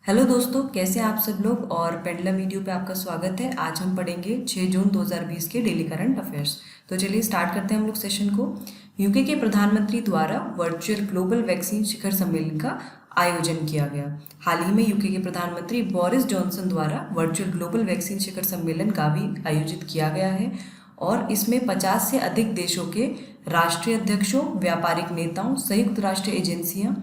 Hello दोस्तों, कैसे हैं आप सब लोग। और पेंडुलम वीडियो पे आपका स्वागत है। आज हम पढ़ेंगे 6 जून 2020 के डेली करंट अफेयर्स। तो चलिए स्टार्ट करते हैं हम लोग सेशन को। यूके के प्रधानमंत्री द्वारा वर्चुअल ग्लोबल वैक्सीन शिखर सम्मेलन का आयोजन किया गया। हाल ही में यूके के प्रधानमंत्री बोरिस जॉनसन द्वारा वर्चुअल ग्लोबल वैक्सीन शिखर सम्मेलन का भी आयोजित किया गया है और इसमें 50 से अधिक देशों के राष्ट्रीय अध्यक्षों, व्यापारिक नेताओं, संयुक्त राष्ट्र एजेंसियां,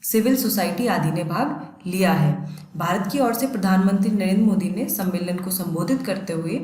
सिविल सोसाइटी आदि ने भाग लिया है। भारत की ओर से प्रधानमंत्री नरेंद्र मोदी ने सम्मेलन को संबोधित करते हुए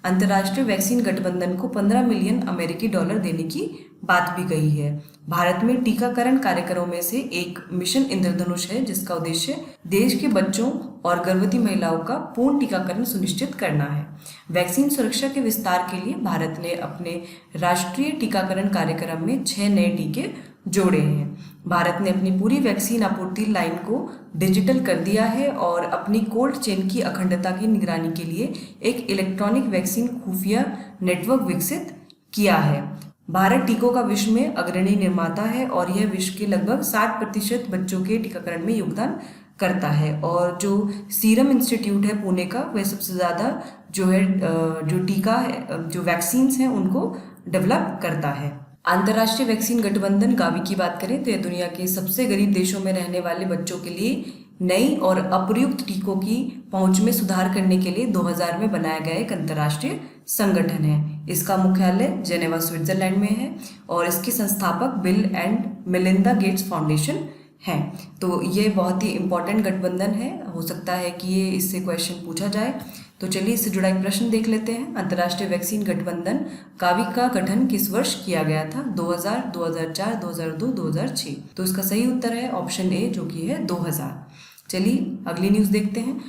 अंतर्राष्ट्रीय वैक्सीन गठबंधन को 15 मिलियन अमेरिकी डॉलर देने की बात भी कही है। भारत में टीकाकरण कार्यक्रमों में से एक मिशन इंद्रधनुष है, जिसका उद्देश्य देश के बच्चों और गर्भवती महिलाओं का पूर्ण टीकाकरण सुनिश्चित करना है। वैक्सीन सुरक्षा के विस्तार के लिए भारत ने अपने राष्ट्रीय टीकाकरण कार्यक्रम में 6 नए टीके जोड़े हैं। भारत ने अपनी पूरी वैक्सीन आपूर्ति लाइन को डिजिटल कर दिया है और अपनी कोल्ड चेन की अखंडता की निगरानी के लिए एक इलेक्ट्रॉनिक वैक्सीन खुफिया नेटवर्क विकसित किया है। भारत टीकों का विश्व में अग्रणी निर्माता है और यह विश्व के लगभग 60% बच्चों के टीकाकरण में योगदान करता है। और जो सीरम इंस्टीट्यूट है पुणे का, वह सबसे ज़्यादा जो टीका है, जो वैक्सीन्स हैं, उनको डेवलप करता है। अंतर्राष्ट्रीय वैक्सीन गठबंधन गावी की बात करें तो यह दुनिया के सबसे गरीब देशों में रहने वाले बच्चों के लिए नई और अप्रयुक्त टीकों की पहुंच में सुधार करने के लिए 2000 में बनाया गया एक अंतर्राष्ट्रीय संगठन है। इसका मुख्यालय जेनेवा स्विट्जरलैंड में है और इसके संस्थापक bill and Melinda Gates foundation हैं। तो ये बहुत ही इम्पोर्टेंट गठबंधन है, हो सकता है कि ये इससे क्वेश्चन पूछा जाए। तो चलिए इससे जुड़ा एक प्रश्न देख लेते हैं। अंतर्राष्ट्रीय वैक्सीन गठबंधन गावी का गठन किस वर्ष किया गया था? 2000, 2004, 2002, 2006। तो इसका सही उत्तर है ऑप्शन ए, जो कि है 2000। चलिए अगली न्यूज देखते हैं।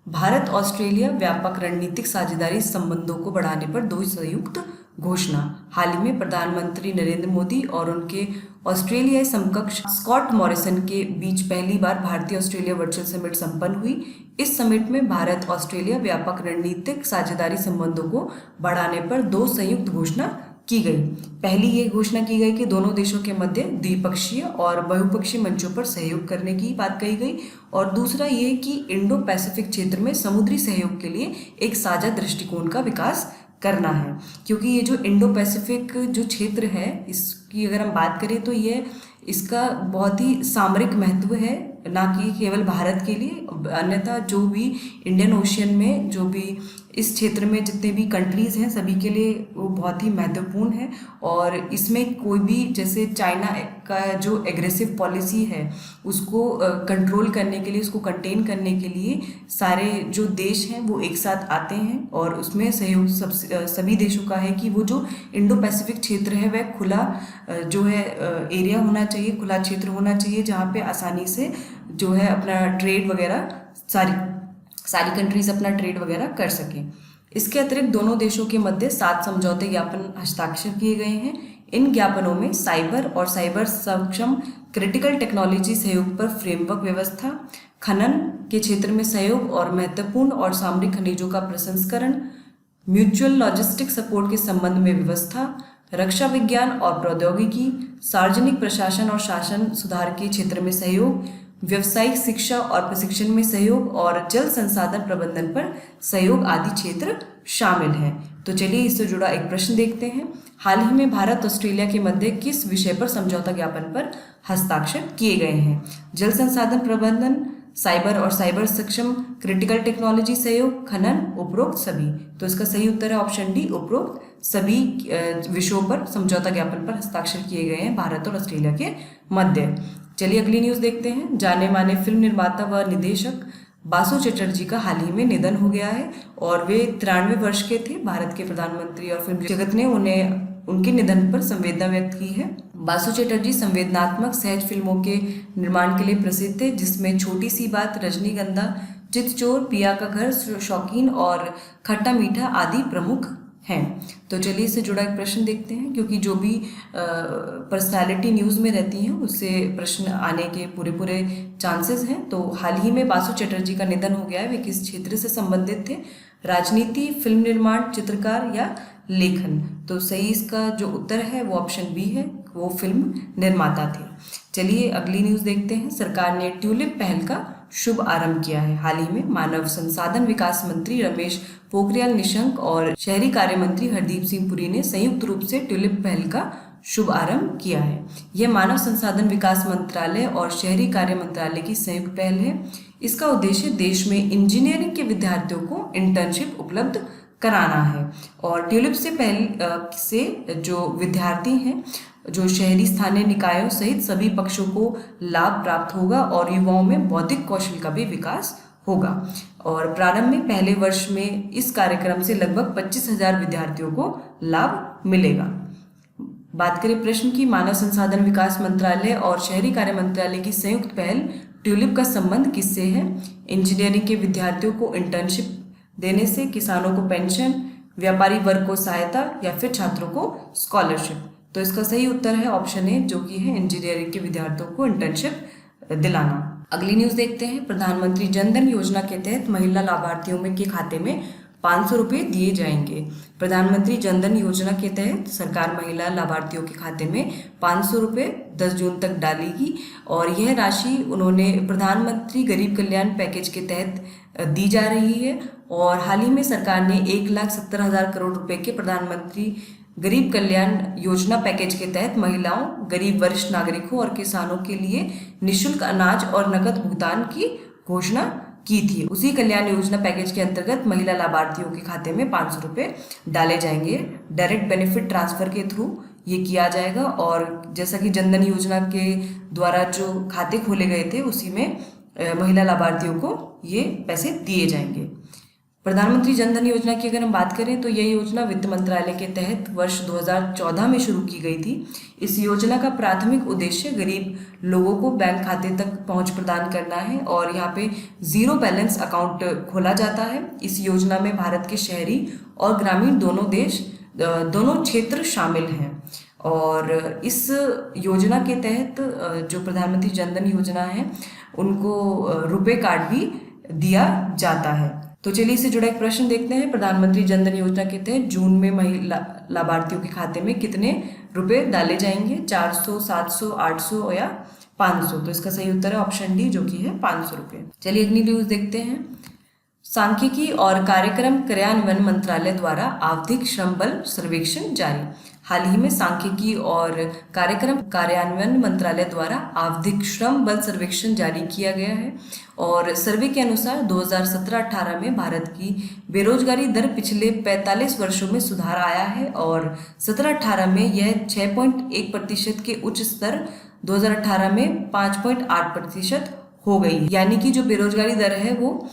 भारत ऑस्ट्रेलिया व्यापक रणनीतिक साझेदारी संबंधों को बढ़ाने पर 2 संयुक्त घोषणा। हाल ही में प्रधानमंत्री नरेंद्र मोदी और उनके ऑस्ट्रेलियाई समकक्ष स्कॉट मॉरिसन के बीच पहली बार भारतीय ऑस्ट्रेलिया वर्चुअल समिट संपन्न हुई। इस समिट में भारत ऑस्ट्रेलिया व्यापक रणनीतिक साझेदारी संबंधों को बढ़ाने पर 2 संयुक्त घोषणा की गई। पहली ये घोषणा की गई कि दोनों देशों के मध्य द्विपक्षीय और बहुपक्षीय मंचों पर सहयोग करने की बात कही गई और दूसरा ये कि इंडो पैसिफिक क्षेत्र में समुद्री सहयोग के लिए एक साझा दृष्टिकोण का विकास करना है। क्योंकि ये जो इंडो पैसिफिक जो क्षेत्र है, इसकी अगर हम बात करें तो ये इसका बहुत ही सामरिक महत्व है, ना कि केवल भारत के लिए। अन्यथा जो भी इंडियन ओशियन में जो भी इस क्षेत्र में जितने भी कंट्रीज़ हैं, सभी के लिए वो बहुत ही महत्वपूर्ण है। और इसमें कोई भी, जैसे चाइना का जो एग्रेसिव पॉलिसी है, उसको कंट्रोल करने के लिए, उसको कंटेन करने के लिए सारे जो देश हैं वो एक साथ आते हैं और उसमें सहयोग सभी देशों का है कि वो जो इंडो पैसिफिक क्षेत्र है वह खुला जो है एरिया होना चाहिए, खुला क्षेत्र होना चाहिए, जहाँ पे आसानी से जो है अपना ट्रेड वगैरह सारी कंट्रीज अपना ट्रेड वगैरह कर सकें। इसके अतिरिक्त दोनों देशों के मध्य 7 समझौते ज्ञापन हस्ताक्षर किए गए हैं। इन ज्ञापनों में साइबर और साइबर सक्षम क्रिटिकल टेक्नोलॉजी सहयोग पर फ्रेमवर्क व्यवस्था, खनन के क्षेत्र में सहयोग और महत्वपूर्ण और सामरिक खनिजों का प्रसंस्करण, म्यूचुअल लॉजिस्टिक सपोर्ट के संबंध में व्यवस्था, रक्षा विज्ञान और प्रौद्योगिकी, सार्वजनिक प्रशासन और शासन सुधार के क्षेत्र में सहयोग, व्यावसायिक शिक्षा और प्रशिक्षण में सहयोग और जल संसाधन प्रबंधन पर सहयोग आदि क्षेत्र शामिल हैं। तो चलिए इससे जुड़ा एक प्रश्न देखते हैं। हाल ही में भारत ऑस्ट्रेलिया के मध्य किस विषय पर समझौता ज्ञापन पर हस्ताक्षर किए गए हैं? जल संसाधन प्रबंधन, साइबर और साइबर सक्षम क्रिटिकल टेक्नोलॉजी सहयोग, खनन, उपरोक्त सभी। तो इसका सही उत्तर है ऑप्शन डी, उपरोक्त सभी विषयों पर समझौता ज्ञापन पर हस्ताक्षर किए गए हैं भारत और ऑस्ट्रेलिया के मध्य। चलिए अगली न्यूज़ देखते हैं। जाने माने फिल्म निर्माता व निदेशक बासु चटर्जी का हाल ही में निधन हो गया है और वे 93 वर्ष के थे। भारत के प्रधानमंत्री और फिल्म जगत ने उनके निधन पर संवेदना व्यक्त की है। बासु चटर्जी संवेदनात्मक सहज फिल्मों के निर्माण के लिए प्रसिद्ध थे, जिसमें छोटी सी बात, रजनीगंधा, चितचोर, पिया का घर, शौकीन और खट्टा मीठा आदि प्रमुख हैं। तो चलिए इससे जुड़ा एक प्रश्न देखते हैं, क्योंकि जो भी पर्सनालिटी न्यूज़ में रहती हैं उससे प्रश्न आने के पूरे चांसेस हैं। तो हाल ही में बासु चटर्जी का निधन हो गया है। वे किस क्षेत्र से संबंधित थे? राजनीति, फिल्म निर्माण, चित्रकार या लेखन? तो सही इसका जो उत्तर है वो ऑप्शन बी है, वो फिल्म निर्माता थे। चलिए अगली न्यूज़ देखते हैं। सरकार ने ट्यूलिप पहल का शुभ आरंभ किया है। हाल ही में मानव संसाधन विकास मंत्री रमेश पोखरियाल निशंक और शहरी कार्य मंत्री हरदीप सिंह पुरी ने संयुक्त रूप से ट्यूलिप पहल का शुभ आरंभ किया है। यह मानव संसाधन विकास मंत्रालय और शहरी कार्य मंत्रालय की संयुक्त पहल है। इसका उद्देश्य देश में इंजीनियरिंग के विद्यार्थियों को इंटर्नशिप उपलब्ध कराना है और ट्यूलिप से पहले से जो विद्यार्थी हैं, जो शहरी स्थानीय निकायों सहित सभी पक्षों को लाभ प्राप्त होगा और युवाओं में बौद्धिक कौशल का भी विकास होगा। और प्रारंभ में पहले वर्ष में इस कार्यक्रम से लगभग 25,000 विद्यार्थियों को लाभ मिलेगा। बात करें प्रश्न की, मानव संसाधन विकास मंत्रालय और शहरी कार्य मंत्रालय की संयुक्त पहल ट्यूलिप का संबंध किससे है? इंजीनियरिंग के विद्यार्थियों को इंटर्नशिप देने से, किसानों को पेंशन, व्यापारी वर्ग को सहायता या फिर छात्रों को स्कॉलरशिप। तो इसका सही उत्तर है ऑप्शन ए, जो कि है इंजीनियरिंग के विद्यार्थियों को इंटर्नशिप दिलाना। अगली न्यूज देखते हैं। प्रधानमंत्री जनधन योजना के तहत महिला लाभार्थियों के खाते में 500 रुपये दिए जाएंगे। प्रधानमंत्री जनधन योजना के तहत सरकार महिला लाभार्थियों के खाते में 500 रुपये 10 जून तक डालेगी और यह राशि उन्होंने प्रधानमंत्री गरीब कल्याण पैकेज के तहत दी जा रही है। और हाल ही में सरकार ने 1,70,000 करोड़ रुपए के प्रधानमंत्री गरीब कल्याण योजना पैकेज के तहत महिलाओं, गरीब वरिष्ठ नागरिकों और किसानों के लिए निःशुल्क अनाज और नकद भुगतान की घोषणा की थी। उसी कल्याण योजना पैकेज के अंतर्गत महिला लाभार्थियों के खाते में 500 रुपये डाले जाएंगे। डायरेक्ट बेनिफिट ट्रांसफर के थ्रू ये किया जाएगा और जैसा कि जनधन योजना के द्वारा जो खाते खोले गए थे उसी में महिला लाभार्थियों को ये पैसे दिए जाएंगे। प्रधानमंत्री जनधन योजना की अगर हम बात करें तो यह योजना वित्त मंत्रालय के तहत वर्ष 2014 में शुरू की गई थी। इस योजना का प्राथमिक उद्देश्य गरीब लोगों को बैंक खाते तक पहुंच प्रदान करना है और यहाँ पे जीरो बैलेंस अकाउंट खोला जाता है। इस योजना में भारत के शहरी और ग्रामीण दोनों क्षेत्र शामिल हैं और इस योजना के तहत जो प्रधानमंत्री जनधन योजना है उनको रुपे कार्ड भी दिया जाता है। तो चलिए इससे जुड़ा एक प्रश्न देखते हैं। प्रधानमंत्री जनधन योजना के तहत जून में महिला लाभार्थियों के खाते में कितने रुपए डाले जाएंगे? 400, 700, 800 या 500? तो इसका सही उत्तर है ऑप्शन डी, जो कि है 500 रुपये। चलिए अगली न्यूज देखते हैं। सांख्यिकी और कार्यक्रम कार्यान्वयन मंत्रालय द्वारा आवधिक श्रम बल सर्वेक्षण जारी। हाल ही में सांख्यिकी और कार्यक्रम कार्यान्वयन मंत्रालय द्वारा आवधिक श्रम बल सर्वेक्षण जारी किया गया है और सर्वे के अनुसार 2017-18 में भारत की बेरोजगारी दर पिछले 45 वर्षों में सुधार आया है और 17-18 में यह 6.1% के उच्च स्तर 2018 में 5.8% हो गई। यानी कि जो बेरोजगारी दर है वो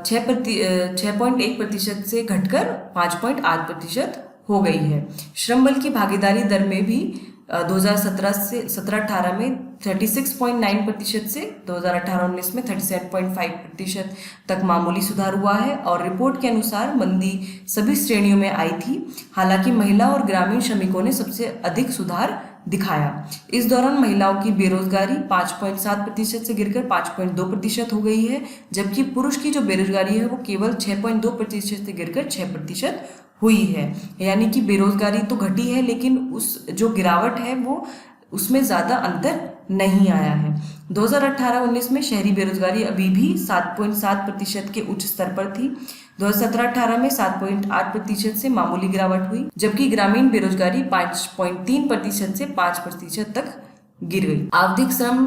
6.1% से घटकर 5.8% हो गई है। श्रम बल की भागीदारी दर में भी 2017 से 17-18 में 36.9% से 2018-19 में 37.5% तक मामूली सुधार हुआ है और रिपोर्ट के अनुसार मंदी सभी श्रेणियों में आई थी। हालांकि महिला और ग्रामीण श्रमिकों ने सबसे अधिक सुधार दिखाया। इस दौरान महिलाओं की बेरोजगारी 5.7% से गिरकर 5.2% हो गई है, जबकि पुरुष की जो बेरोजगारी है वो केवल 6.2% से गिरकर 6% हुई है। यानी कि बेरोजगारी तो घटी है लेकिन उस जो गिरावट है वो उसमें ज़्यादा अंतर नहीं आया है। 2018-19 में शहरी बेरोजगारी अभी भी 7.7% के उच्च स्तर पर थी। 2017-18 में 7.8% से मामूली गिरावट हुई, जबकि ग्रामीण बेरोजगारी 5.3% से 5% तक गिर गई। आवधिक श्रम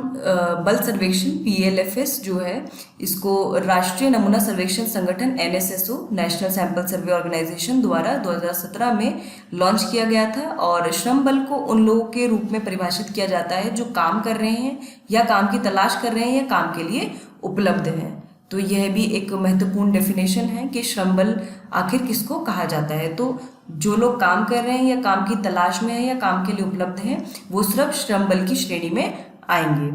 बल सर्वेक्षण PLFS जो है इसको राष्ट्रीय नमूना सर्वेक्षण संगठन NSSO national sample survey organisation द्वारा 2017 में लॉन्च किया गया था और श्रम बल को उन लोगों के रूप में परिभाषित किया जाता है जो काम कर रहे हैं या काम की तलाश कर रहे हैं या काम के लिए उपलब्ध हैं। तो यह भी एक महत्वपूर्ण डेफिनेशन है कि श्रम बल आखिर किसको कहा जाता है। तो जो लोग काम कर रहे हैं या काम की तलाश में हैं या काम के लिए उपलब्ध हैं वो सिर्फ श्रम बल की श्रेणी में आएंगे।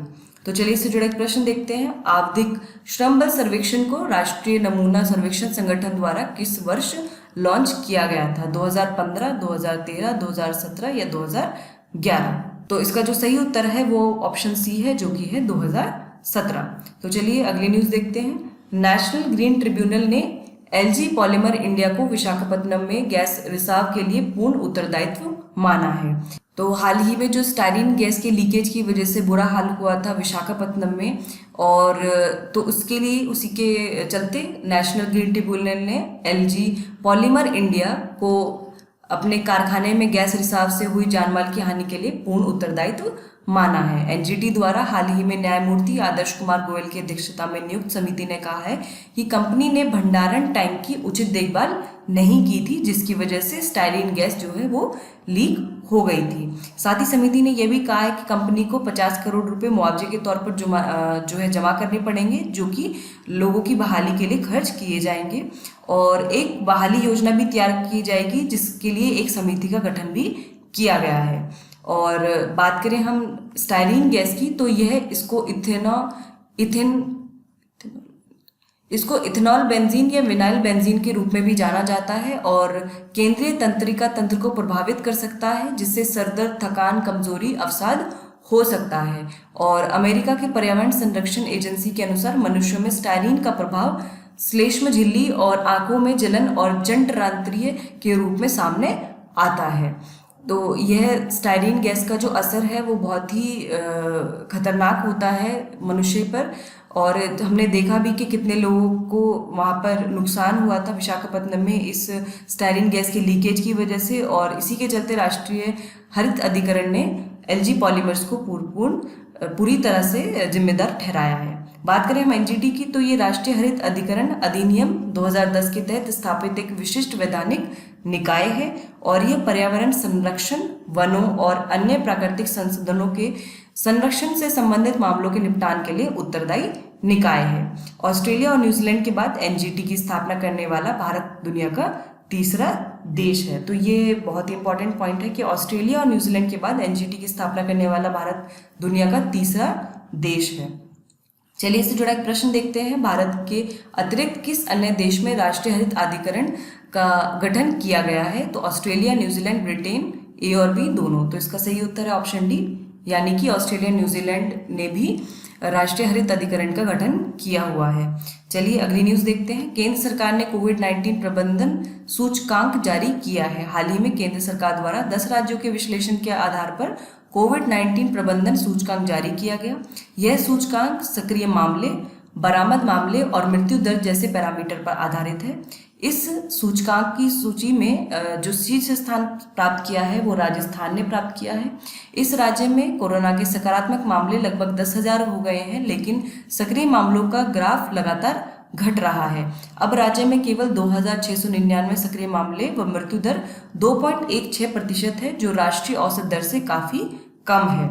तो चलिए इससे जुड़ा एक प्रश्न देखते हैं। आवधिक श्रम बल सर्वेक्षण को राष्ट्रीय नमूना सर्वेक्षण संगठन द्वारा किस वर्ष लॉन्च किया गया था? 2015, 2013, 2017 या 2011? तो इसका जो सही उत्तर है वो ऑप्शन सी है, जो कि है 2017। तो चलिए अगली न्यूज देखते हैं। नेशनल ग्रीन ट्रिब्यूनल ने LG पॉलीमर इंडिया को विशाखापट्टनम में गैस रिसाव के लिए पूर्ण उत्तरदायित्व माना है। तो हाल ही में जो स्टाइरिन गैस के लीकेज की वजह से बुरा हाल हुआ था विशाखापत्तनम में, और तो उसके लिए उसी के चलते नेशनल ग्रीन ट्रिब्यूनल ने एलजी पॉलीमर इंडिया को अपने कारखाने में गैस रिसाव से हुई जानमाल की हानि के लिए पूर्ण उत्तरदायित्व माना है। एनजीटी द्वारा हाल ही में न्यायमूर्ति आदर्श कुमार गोयल की अध्यक्षता में नियुक्त समिति ने कहा है कि कंपनी ने भंडारण टैंक की उचित देखभाल नहीं की थी, जिसकी वजह से स्टाइरिन गैस जो है वो लीक हो गई थी। साथ ही समिति ने यह भी कहा है कि कंपनी को 50 करोड़ रुपए मुआवजे के तौर पर जमा करने पड़ेंगे, जो कि लोगों की बहाली के लिए खर्च किए जाएंगे, और एक बहाली योजना भी तैयार की जाएगी जिसके लिए एक समिति का गठन भी किया गया है। और बात करें हम स्टाइरिन गैस की, तो यह इसको इथेनॉल बेंजीन या विनाइल बेंजीन के रूप में भी जाना जाता है, और केंद्रीय तंत्रिका तंत्र को प्रभावित कर सकता है, जिससे सरदर्द, थकान, कमजोरी, अवसाद हो सकता है। और अमेरिका के पर्यावरण संरक्षण एजेंसी के अनुसार मनुष्यों में स्टाइरिन का प्रभाव श्लेष्म झिल्ली और आंखों में जलन और जंठरांत्रिय के रूप में सामने आता है। तो यह स्टाइरिन गैस का जो असर है वो बहुत ही खतरनाक होता है मनुष्य पर, और हमने देखा भी कि कितने लोगों को वहाँ पर नुकसान हुआ था विशाखापत्तनम में इस स्टाइरिन गैस के लीकेज की वजह से, और इसी के चलते राष्ट्रीय हरित अधिकरण ने एलजी पॉलीमर्स को पूरी तरह से जिम्मेदार ठहराया है। बात करें हम एनजीटी की, तो ये राष्ट्रीय हरित अधिकरण अधिनियम 2010 के तहत स्थापित एक विशिष्ट वैधानिक निकाय है, और यह पर्यावरण संरक्षण, वनों और अन्य प्राकृतिक संसाधनों के संरक्षण से संबंधित मामलों के निपटान के लिए उत्तरदायी निकाय है। ऑस्ट्रेलिया और न्यूजीलैंड के बाद एनजीटी की स्थापना करने वाला भारत दुनिया का तीसरा देश है। तो ये बहुत ही इंपॉर्टेंट पॉइंट है कि ऑस्ट्रेलिया और न्यूजीलैंड के बाद एनजीटी की स्थापना करने वाला भारत दुनिया का तीसरा देश है। चलिए इससे जुड़ा एक प्रश्न देखते हैं। भारत के अतिरिक्त किस अन्य देश में राष्ट्रीय हरित अधिकरण का गठन किया गया है? तो ऑस्ट्रेलिया, न्यूजीलैंड, ब्रिटेन, ए और बी दोनों। तो इसका सही उत्तर है ऑप्शन डी, यानी कि ऑस्ट्रेलिया, न्यूजीलैंड ने भी राष्ट्रीय हरित अधिकरण का गठन किया हुआ है। चलिए अगली न्यूज देखते हैं। केंद्र सरकार ने कोविड-19 प्रबंधन सूचकांक जारी किया है। हाल ही में केंद्र सरकार द्वारा 10 राज्यों के विश्लेषण के आधार पर कोविड-19 प्रबंधन सूचकांक जारी किया गया। यह सूचकांक सक्रिय मामले, बरामद मामले और मृत्यु दर जैसे पैरामीटर पर आधारित है। इस सूचकांक की सूची में जो शीर्ष स्थान प्राप्त किया है वो राजस्थान ने प्राप्त किया है। इस राज्य में कोरोना के सकारात्मक मामले लगभग 10,000 हो गए हैं, लेकिन सक्रिय मामलों का ग्राफ लगातार घट रहा है। अब राज्य में केवल 2,699 सक्रिय मामले व मृत्यु दर 2.16% है, जो राष्ट्रीय औसत दर से काफी कम है।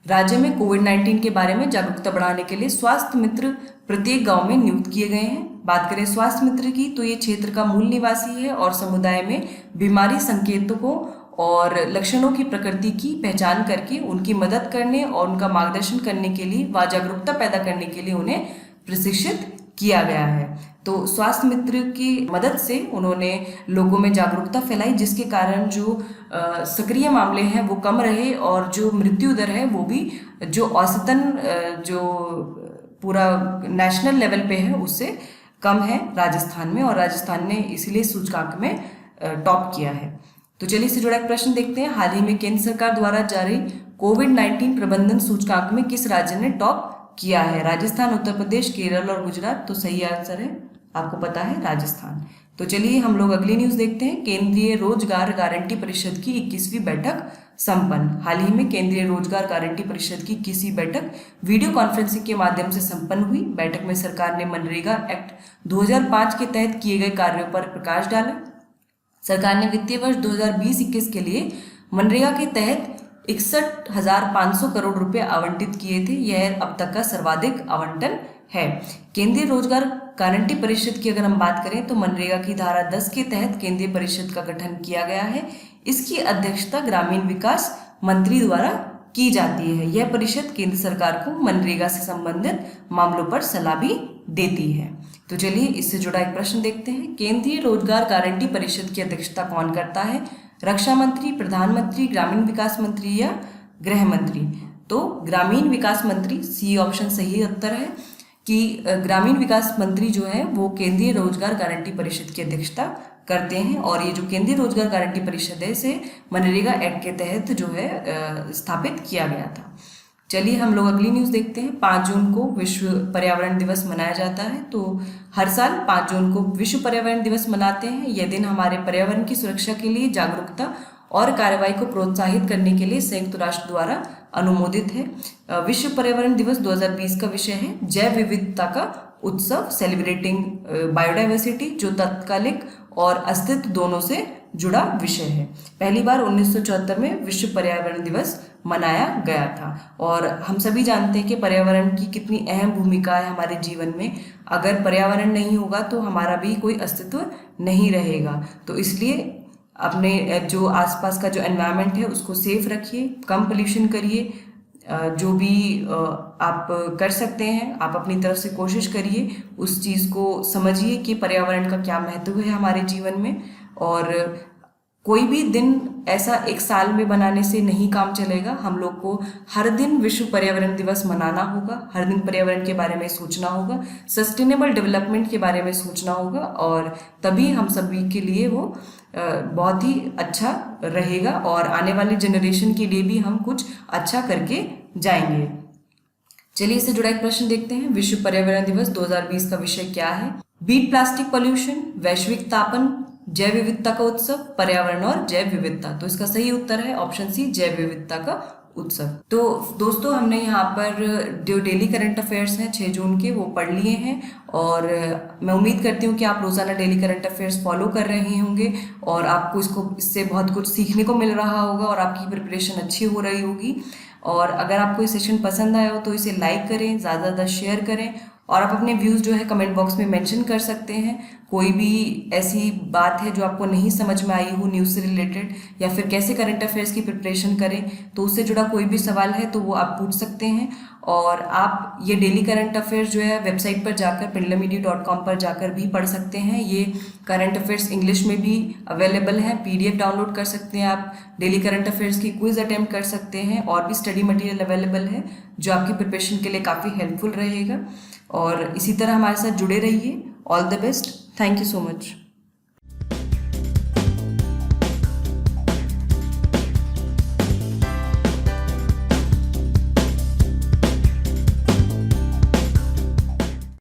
राज्य में कोविड-19 के बारे में जागरूकता बढ़ाने के लिए स्वास्थ्य मित्र प्रत्येक गांव में नियुक्त किए गए हैं। बात करें स्वास्थ्य मित्र की, तो ये क्षेत्र का मूल निवासी है और समुदाय में बीमारी संकेतकों और लक्षणों की प्रकृति की पहचान करके उनकी मदद करने और उनका मार्गदर्शन करने के लिए व जागरूकता पैदा करने के लिए उन्हें प्रशिक्षित किया गया है। तो स्वास्थ्य मित्र की मदद से उन्होंने लोगों में जागरूकता फैलाई, जिसके कारण जो सक्रिय मामले हैं वो कम रहे और जो मृत्यु दर है वो भी जो औसतन जो पूरा नेशनल लेवल पे है उससे कम है राजस्थान में, और राजस्थान ने इसलिए सूचकांक में टॉप किया है। तो चलिए इससे जुड़ा एक प्रश्न देखते हैं। हाल ही में केंद्र सरकार द्वारा जारी कोविड-19 प्रबंधन सूचकांक में किस राज्य ने टॉप किया है? राजस्थान, उत्तर प्रदेश, केरल और गुजरात। तो सही आंसर है, आपको पता है, राजस्थान। तो चलिए हम लोग अगली न्यूज देखते हैं। केंद्रीय रोजगार गारंटी परिषद की 21वीं बैठक संपन्न। हाल ही में केंद्रीय रोजगार गारंटी परिषद की 21वीं बैठक वीडियो कॉन्फ्रेंसिंग के माध्यम से संपन्न हुई। बैठक में सरकार ने मनरेगा एक्ट 2005 के तहत किए गए कार्यों पर प्रकाश डाला। सरकार ने वित्तीय वर्ष 2020-21 के लिए मनरेगा के तहत 61,500 करोड़ रुपए आवंटित किए थे। यह अब तक का सर्वाधिक आवंटन है। केंद्रीय रोजगार गारंटी परिषद की अगर हम बात करें तो मनरेगा की धारा 10 के तहत केंद्रीय परिषद का गठन किया गया है। इसकी अध्यक्षता ग्रामीण विकास मंत्री द्वारा की जाती है। यह परिषद केंद्र सरकार को मनरेगा से संबंधित मामलों पर सलाह भी देती है। तो चलिए इससे जुड़ा एक प्रश्न देखते हैं। केंद्रीय रोजगार गारंटी परिषद की अध्यक्षता कौन करता है? रक्षा मंत्री, प्रधानमंत्री, ग्रामीण विकास मंत्री या गृह मंत्री? तो ग्रामीण विकास मंत्री, सी ऑप्शन सही उत्तर है। कि ग्रामीण विकास मंत्री जो है वो केंद्रीय रोजगार गारंटी परिषद की अध्यक्षता करते हैं, और ये जो केंद्रीय रोजगार गारंटी परिषद है इसे मनरेगा एक्ट के तहत जो है स्थापित किया गया था। चलिए हम लोग अगली न्यूज़ देखते हैं। 5 जून को विश्व पर्यावरण दिवस मनाया जाता है। तो हर साल 5 जून को विश्व पर्यावरण दिवस मनाते हैं। यह दिन हमारे पर्यावरण की सुरक्षा के लिए जागरूकता और कार्रवाई को प्रोत्साहित करने के लिए संयुक्त राष्ट्र द्वारा अनुमोदित है। विश्व पर्यावरण दिवस 2020 का विषय है जैव विविधता का उत्सव, सेलिब्रेटिंग बायोडाइवर्सिटी, जो तत्कालिक और अस्तित्व दोनों से जुड़ा विषय है। पहली बार 1974 में विश्व पर्यावरण दिवस मनाया गया था, और हम सभी जानते हैं कि पर्यावरण की कितनी अहम भूमिका है हमारे जीवन में। अगर पर्यावरण नहीं होगा तो हमारा भी कोई अस्तित्व नहीं रहेगा। तो इसलिए अपने जो आसपास का जो एनवायरनमेंट है उसको सेफ रखिए, कम पोल्यूशन करिए, जो भी आप कर सकते हैं आप अपनी तरफ से कोशिश करिए, उस चीज़ को समझिए कि पर्यावरण का क्या महत्व है हमारे जीवन में। और कोई भी दिन ऐसा एक साल में बनाने से नहीं काम चलेगा। हम लोग को हर दिन विश्व पर्यावरण दिवस मनाना होगा, हर दिन पर्यावरण के बारे में सोचना होगा, सस्टेनेबल डेवलपमेंट के बारे में सोचना होगा, और तभी हम सभी के लिए वो बहुत ही अच्छा रहेगा, और आने वाले जनरेशन के लिए भी हम कुछ अच्छा करके जाएंगे। चलिए इससे जुड़ा एक प्रश्न देखते हैं। विश्व पर्यावरण दिवस 2020 का विषय क्या है? बीट प्लास्टिक पॉल्यूशन, वैश्विक तापन, जैव विविधता का उत्सव, पर्यावरण और जैव विविधता। तो इसका सही उत्तर है ऑप्शन सी, जैव विविधता का उत्सव। तो दोस्तों हमने यहाँ पर जो डेली करंट अफेयर्स हैं 6 जून के वो पढ़ लिए हैं, और मैं उम्मीद करती हूँ कि आप रोज़ाना डेली करंट अफेयर्स फॉलो कर रहे होंगे और आपको इससे बहुत कुछ सीखने को मिल रहा होगा और आपकी प्रिपरेशन अच्छी हो रही होगी। और अगर आपको ये सेशन पसंद आया हो तो इसे लाइक करें, ज़्यादा से ज़्यादा शेयर करें, और आप अपने व्यूज़ जो है कमेंट बॉक्स में मेंशन कर सकते हैं। कोई भी ऐसी बात है जो आपको नहीं समझ में आई हो न्यूज़ से रिलेटेड, या फिर कैसे करंट अफेयर्स की प्रिपरेशन करें, तो उससे जुड़ा कोई भी सवाल है तो वो आप पूछ सकते हैं। और आप ये डेली करंट अफेयर्स जो है वेबसाइट पर जाकर pendulumedu.com पर जाकर भी पढ़ सकते हैं। ये करंट अफेयर्स इंग्लिश में भी अवेलेबल है, PDF डाउनलोड कर सकते हैं आप, डेली करंट अफेयर्स की क्विज अटेम्प्ट कर सकते हैं, और भी स्टडी मटेरियल अवेलेबल है जो आपकी प्रिपरेशन के लिए काफ़ी हेल्पफुल रहेगा। और इसी तरह हमारे साथ जुड़े रहिए। All the best. Thank you so much.